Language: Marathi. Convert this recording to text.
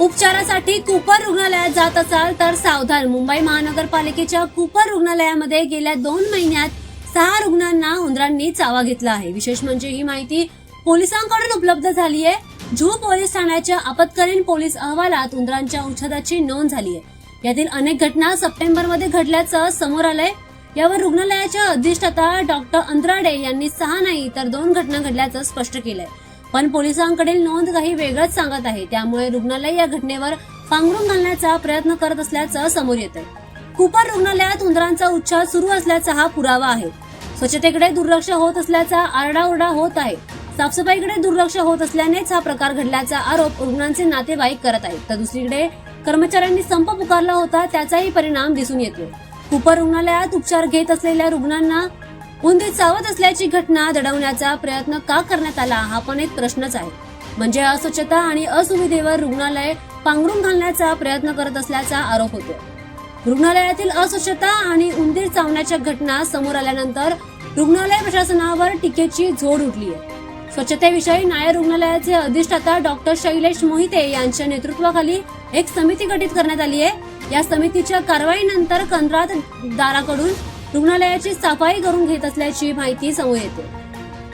उपचारासाठी कूपर रुग्णालयात जात असाल तर सावधान. मुंबई महानगरपालिकेच्या कूपर रुग्णालयामध्ये गेल्या 2 महिन्यात 6 रुग्णांना उंदरांनी चावा घेतला आहे. विशेष म्हणजे ही माहिती पोलिसांकडून उपलब्ध झाली आहे. जुहू पोलीस ठाण्याच्या आपत्कालीन पोलीस अहवालात उंदरांच्या उच्छेदाची नोंद झाली आहे. यातील अनेक घटना सप्टेंबरमध्ये घडल्याचं समोर आलंय. यावर रुग्णालयाच्या अधिष्ठाता डॉक्टर अंद्राडे यांनी 6 नाही तर 2 घटना घडल्याचं स्पष्ट केलंय. पण पोलिसांकडील नोंद काही वेगळंच सांगत आहे. त्यामुळे रुग्णालय या घटनेवर पांघरून घालण्याचा प्रयत्न करत असल्याचं समोर येत आहे. कूपर रुग्णालयात उंदरांचा उच्छेद सुरू असल्याचा हा पुरावा आहे. स्वच्छतेकडे दुर्लक्ष होत असल्याचा आरडाओरडा होत आहे. साफसफाईकडे दुर्लक्ष होत असल्यानेच हा प्रकार घडल्याचा आरोप रुग्णांचे नातेवाईक करत आहेत. तर दुसरीकडे कर्मचाऱ्यांनी संप पुकारला होता, त्याचाही परिणाम दिसून येतोय. कूपर रुग्णालयात उपचार घेत असलेल्या रुग्णांना उंदीर चावत असल्याची घटना दडवण्याचा प्रयत्न का करण्यात आला हा पण एक प्रश्नच आहे. म्हणजे अस्वच्छता आणि असुविधेवर रुग्णालय पांघरून घालण्याचा प्रयत्न करत असल्याचा आरोप होतो. रुग्णालयातील अस्वच्छता आणि उंदीर चावण्याच्या घटना समोर आल्यानंतर रुग्णालय प्रशासनावर टीकेची झोड उठली आहे. स्वच्छतेविषयी नायर रुग्णालयाचे अधिष्ठाता डॉक्टर शैलेश मोहिते यांच्या नेतृत्वाखाली एक समिती गठीत करण्यात आली आहे. या समितीच्या कारवाईनंतर कंत्राटदाराकडून रुग्णालयाची सफाई करून घेत असल्याची माहिती समोर येते.